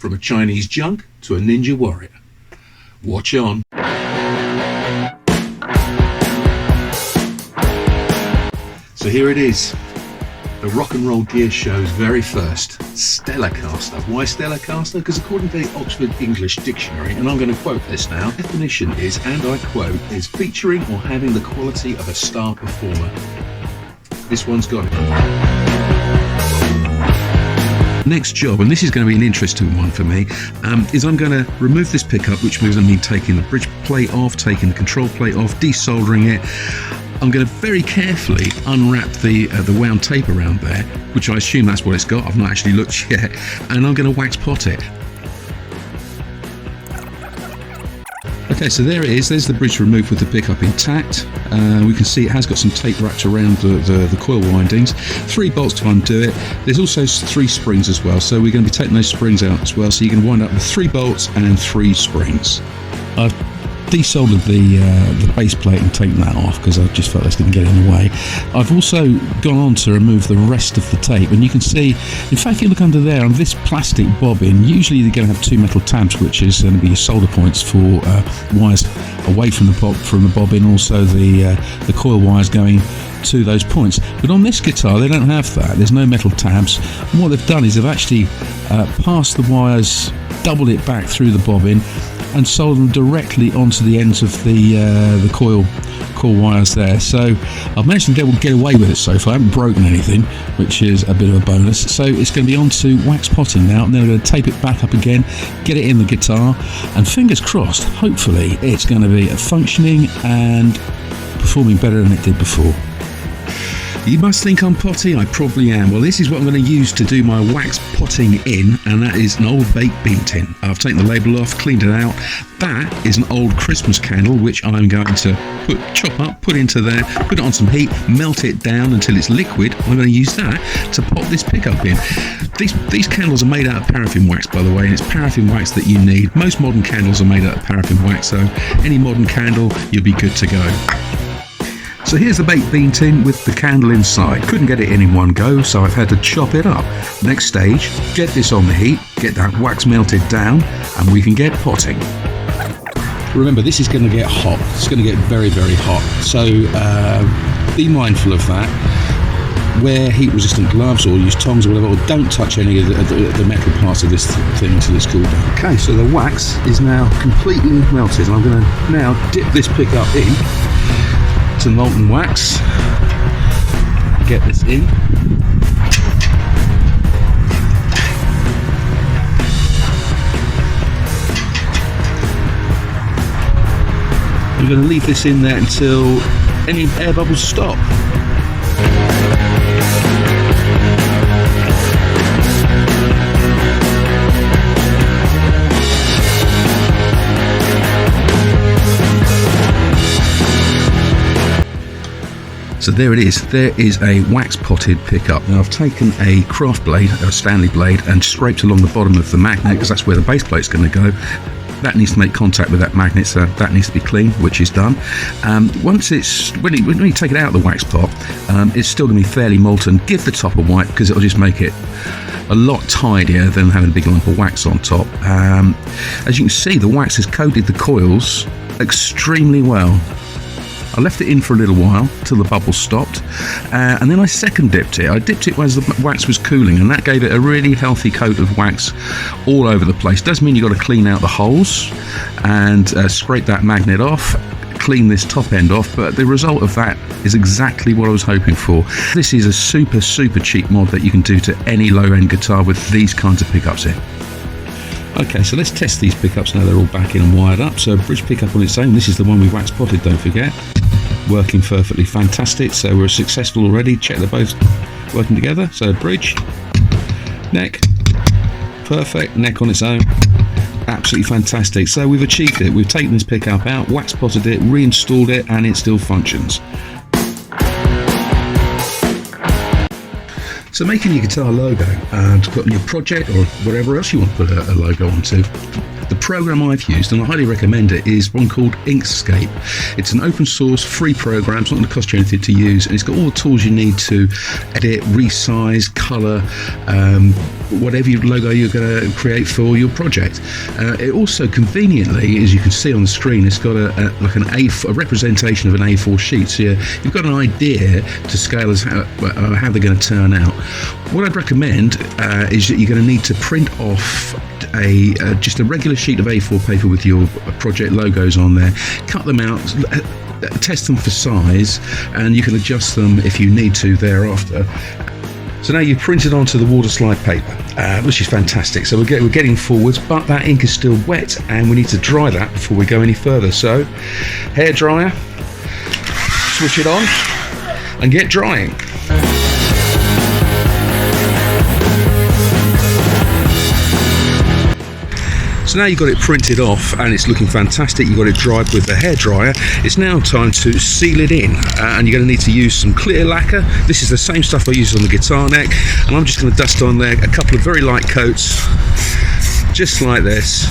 from a Chinese junk to a ninja warrior. Watch on. So here it is, the Rock and Roll Gear Show's very first Stellarcaster. Why Stellarcaster? Because according to the Oxford English Dictionary, and I'm going to quote this now, definition is, and I quote, is featuring or having the quality of a star performer. This one's got it. Next job, and this is going to be an interesting one for me, is I'm going to remove this pickup, which means I'm taking the bridge plate off, taking the control plate off, desoldering it. I'm going to very carefully unwrap the wound tape around there, which I assume that's what it's got. I've not actually looked yet, and I'm going to wax pot it. Okay, so there it is. There's the bridge removed with the pickup intact. We can see it has got some tape wrapped around the coil windings. 3 bolts to undo it. There's also 3 springs as well, so we're going to be taking those springs out as well. So you can wind up with 3 bolts and 3 springs. I've desoldered the base plate and taken that off because I just felt that's going to get in the way. I've also gone on to remove the rest of the tape, and you can see, in fact, if you look under there on this plastic bobbin, usually you're going to have 2 metal tabs, which is going to be your solder points for wires away from the bobbin, also the coil wires going to those points. But on this guitar they don't have that. There's no metal tabs, and what they've done is they've actually passed the wires, doubled it back through the bobbin, and soldered them directly onto the ends of the coil wires there. So I've managed to get away with it so far. I haven't broken anything, which is a bit of a bonus. So it's going to be on to wax potting now, and then I'm going to tape it back up again, get it in the guitar, and fingers crossed, hopefully it's going to be functioning and performing better than it did before. You must think I'm potty. I probably am. Well, this is what I'm going to use to do my wax potting in, and that is an old baked bean tin. I've taken the label off, cleaned it out. That is an old Christmas candle, which I'm going to chop up, put into there, put it on some heat, melt it down until it's liquid. I'm going to use that to pop this pickup in. These candles are made out of paraffin wax, by the way, and it's paraffin wax that you need. Most modern candles are made out of paraffin wax, so any modern candle, you'll be good to go. So here's the baked bean tin with the candle inside. Couldn't get it in one go, so I've had to chop it up. Next stage, get this on the heat, get that wax melted down, and we can get potting. Remember, this is going to get hot. It's going to get very, very hot. So be mindful of that. Wear heat-resistant gloves or use tongs or whatever, or don't touch any of the metal parts of this thing until it's cooled down. Okay, so the wax is now completely melted, and I'm going to now dip this pickup in some molten wax, get this in, we're going to leave this in there until any air bubbles stop. So there it is. There is a wax potted pickup. Now I've taken a craft blade, a Stanley blade, and scraped along the bottom of the magnet because that's where the base plate's going to go. That needs to make contact with that magnet, so that needs to be clean, which is done. When you take it out of the wax pot, it's still going to be fairly molten. Give the top a wipe because it'll just make it a lot tidier than having a big lump of wax on top. As you can see, the wax has coated the coils extremely well. I left it in for a little while till the bubbles stopped, and then I second dipped it. I dipped it as the wax was cooling, and that gave it a really healthy coat of wax all over the place. Does mean you've got to clean out the holes and scrape that magnet off, clean this top end off, but the result of that is exactly what I was hoping for. This is a super, super cheap mod that you can do to any low-end guitar with these kinds of pickups in. Okay, so let's test these pickups now they're all back in and wired up. So bridge pickup on its own, this is the one we wax potted, don't forget. Working perfectly fantastic, so we're successful already. Check they're both working together. So bridge, neck, perfect, neck on its own, absolutely fantastic. So we've achieved it. We've taken this pickup out, wax potted it, reinstalled it, and it still functions. So making your guitar logo to put on your project or whatever else you want to put a logo onto, the program I've used, and I highly recommend it, is one called Inkscape. It's an open source, free program. It's not going to cost you anything to use, and it's got all the tools you need to edit, resize, colour, whatever your logo you're going to create for your project. It also conveniently, as you can see on the screen, it's got a representation of an A4 sheet, so you've got an idea to scale as how they're going to turn out. What I'd recommend is that you're going to need to print off just a regular sheet of A4 paper with your project logos on there, cut them out, test them for size, and you can adjust them if you need to thereafter. So now you've printed onto the water slide paper, which is fantastic. So we're getting forwards, but that ink is still wet and we need to dry that before we go any further. So hair dryer, switch it on and get drying. So now you've got it printed off and it's looking fantastic. You've got it dried with the hairdryer. It's now time to seal it in, and you're going to need to use some clear lacquer. This is the same stuff I use on the guitar neck, and I'm just going to dust on there a couple of very light coats, just like this.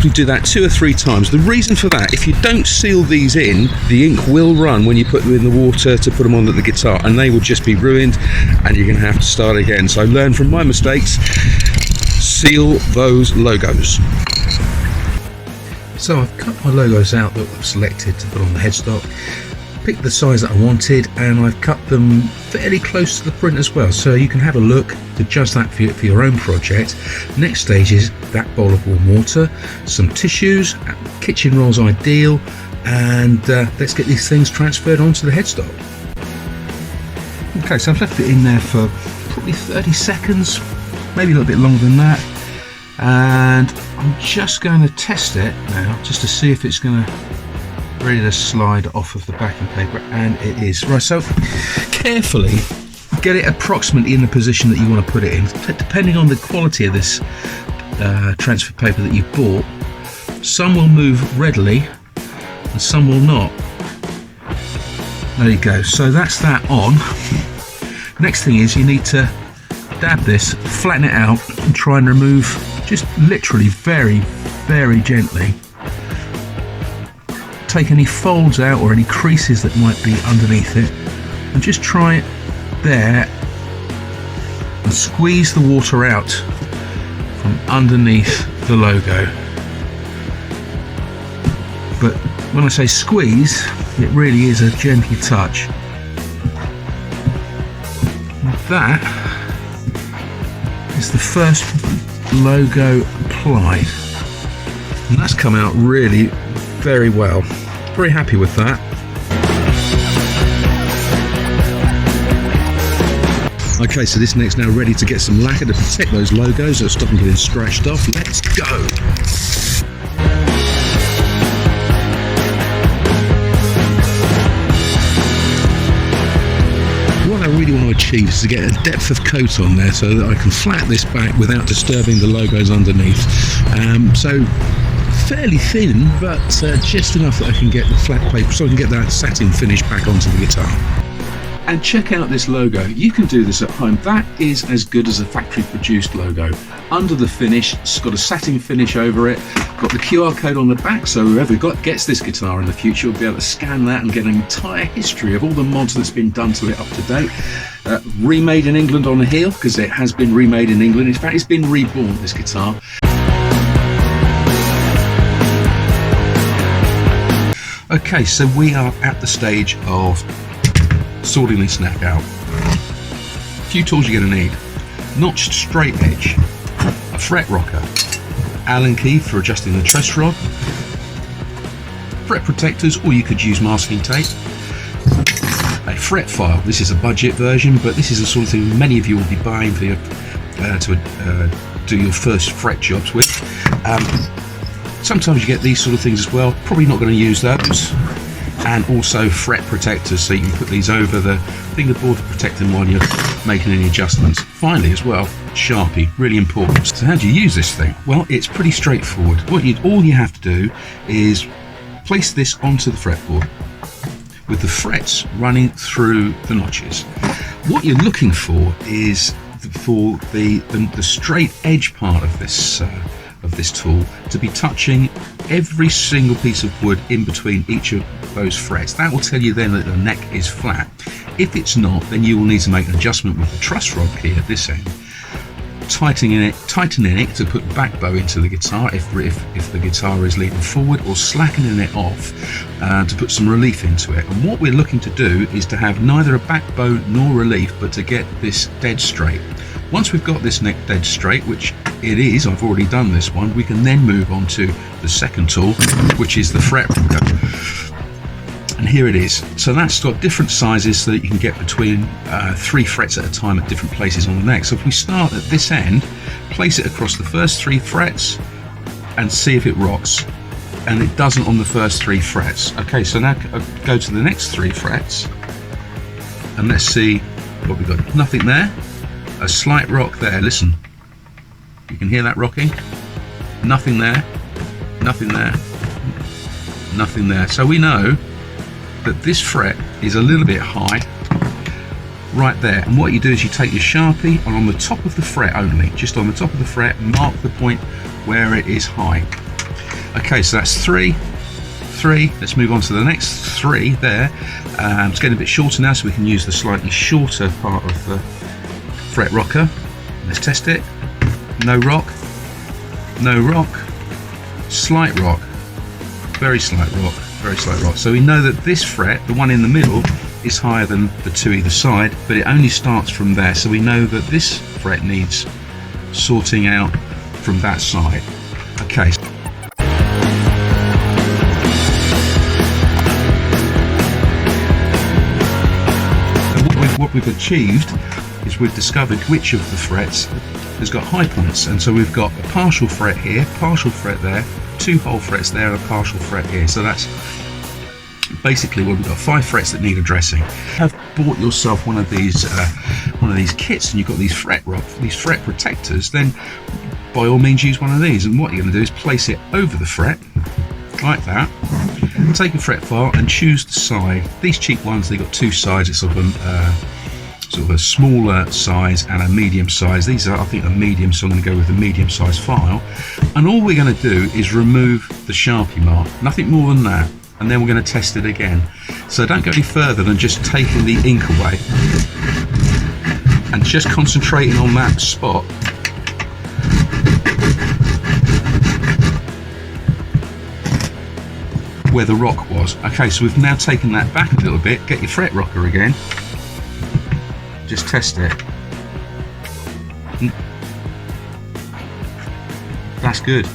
You do that 2 or 3 times. The reason for that, if you don't seal these in, the ink will run when you put them in the water to put them on the guitar, and they will just be ruined and you're going to have to start again. So learn from my mistakes. Seal those logos. So I've cut my logos out that I've selected to put on the headstock, picked the size that I wanted, and I've cut them fairly close to the print as well, so you can have a look to judge that for your own project. Next stage is that bowl of warm water, some tissues, kitchen rolls ideal, and let's get these things transferred onto the headstock. Okay, so I've left it in there for probably 30 seconds, maybe a little bit longer than that, and I'm just going to test it now just to see if it's going to ready to slide off of the backing paper, and it is. Right, so carefully get it approximately in the position that you want to put it in. Depending on the quality of this transfer paper that you've bought, some will move readily and some will not. There you go, so that's that on. Next thing is you need to dab this, flatten it out, and try and remove, just literally very, very gently, take any folds out or any creases that might be underneath it, and just try it there and squeeze the water out from underneath the logo. But when I say squeeze, it really is a gentle touch. And that is the first logo applied, and that's come out really very well. Very happy with that. Okay, so this neck's now ready to get some lacquer to protect those logos that are stopping getting scratched off. Let's go! What I really want to achieve is to get a depth of coat on there so that I can flat this back without disturbing the logos underneath. So fairly thin, but just enough that I can get the flat paper so I can get that satin finish back onto the guitar. And check out this logo. You can do this at home. That is as good as a factory produced logo. Under the finish, it's got a satin finish over it, got the QR code on the back, so whoever gets this guitar in the future will be able to scan that and get an entire history of all the mods that's been done to it up to date. Remade in England on the heel, because it has been remade in England. In fact, it's been reborn, this guitar. Okay, so we are at the stage of sorting this neck out. A few tools you're going to need: notched straight edge, a fret rocker, Allen key for adjusting the truss rod, fret protectors, or you could use masking tape, a fret file. This is a budget version, but this is the sort of thing many of you will be buying for your, to do your first fret jobs with. Sometimes you get these sort of things as well, probably not going to use those. And also fret protectors, so you can put these over the fingerboard to protect them while you're making any adjustments. Finally as well, Sharpie, really important. So how do you use this thing? Well, it's pretty straightforward. All you have to do is place this onto the fretboard with the frets running through the notches. What you're looking for is for the straight edge part of this of this tool to be touching every single piece of wood in between each of those frets. That will tell you then that the neck is flat. If it's not, then you will need to make an adjustment with the truss rod here at this end, tightening it to put back bow into the guitar if the guitar is leaning forward, or slackening it off to put some relief into it. And what we're looking to do is to have neither a back bow nor relief, but to get this dead straight. Once we've got this neck dead straight, which it is, I've already done this one, we can then move on to the second tool, which is the fret rocker. And here it is. So that's got different sizes so that you can get between 3 frets at a time at different places on the neck. So if we start at this end, place it across the first 3 frets and see if it rocks. And it doesn't on the first 3 frets. Okay, so now go to the next 3 frets and let's see what we've got. Nothing there. A slight rock there, listen. You can hear that rocking. Nothing there, nothing there, nothing there. So we know that this fret is a little bit high right there. And what you do is you take your Sharpie and on the top of the fret only, just on the top of the fret, mark the point where it is high. Okay, so that's 3. Let's move on to the next 3 there. It's getting a bit shorter now, so we can use the slightly shorter part of the fret rocker. Let's test it. No rock, no rock, slight rock, very slight rock, very slight rock. So we know that this fret, the one in the middle, is higher than the 2 either side, but it only starts from there. So we know that this fret needs sorting out from that side. Okay. And what we've achieved is we've discovered which of the frets has got high points, and so we've got a partial fret here, partial fret there, 2 whole frets there, and a partial fret here. So that's basically what we've got, 5 frets that need addressing. Have bought yourself one of these kits, and you've got these fret protectors, then by all means use one of these. And what you're going to do is place it over the fret like that. Take a fret file and choose the side. These cheap ones, they've got 2 sides. It's sort of a smaller size and a medium size. These are, I think, a medium, so I'm going to go with a medium size file. And all we're going to do is remove the Sharpie mark, nothing more than that, and then we're going to test it again. So don't go any further than just taking the ink away and just concentrating on that spot. Where the rock was. Okay, so we've now taken that back a little bit. Get your fret rocker again. Just test it. That's good.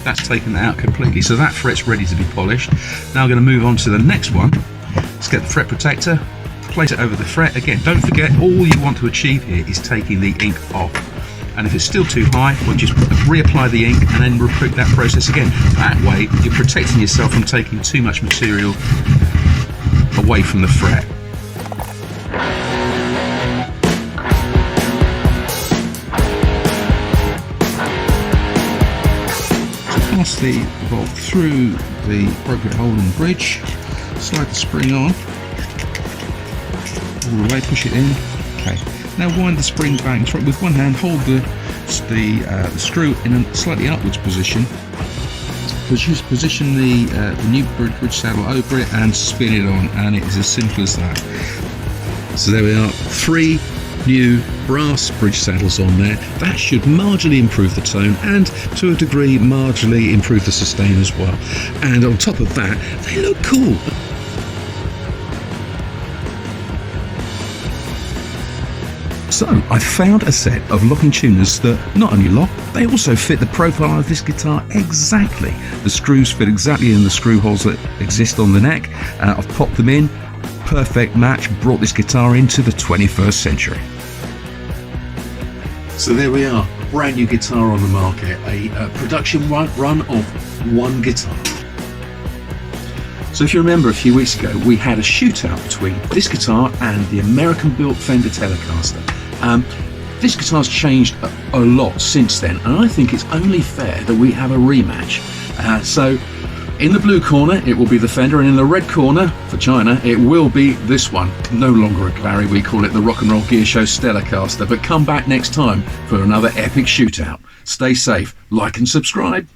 That's taken it out completely. So that fret's ready to be polished. Now I'm going to move on to the next one. Let's get the fret protector, place it over the fret. Again, don't forget, all you want to achieve here is taking the ink off. And if it's still too high, we'll just reapply the ink and then repeat that process again. That way, you're protecting yourself from taking too much material away from the fret. Pass the bolt through the appropriate hole in the bridge, slide the spring on, all the way, push it in. Okay. Now wind the spring back with one hand, hold the screw in a slightly upwards position. Position the new bridge saddle over it and spin it on, and it is as simple as that. So there we are, 3 new brass bridge saddles on there. That should marginally improve the tone and to a degree marginally improve the sustain as well. And on top of that, they look cool. So I found a set of locking tuners that not only lock, they also fit the profile of this guitar exactly. The screws fit exactly in the screw holes that exist on the neck. I've popped them in. Perfect match, brought this guitar into the 21st century. So there we are, brand new guitar on the market, a production run of 1 guitar. So if you remember a few weeks ago, we had a shootout between this guitar and the American-built Fender Telecaster. This guitar's changed a lot since then, and I think it's only fair that we have a rematch. So In the blue corner, it will be the Fender, and in the red corner, for China, it will be this one. No longer a Clary, we call it the Rock and Roll Gear Show Stellarcaster. But come back next time for another epic shootout. Stay safe, like and subscribe.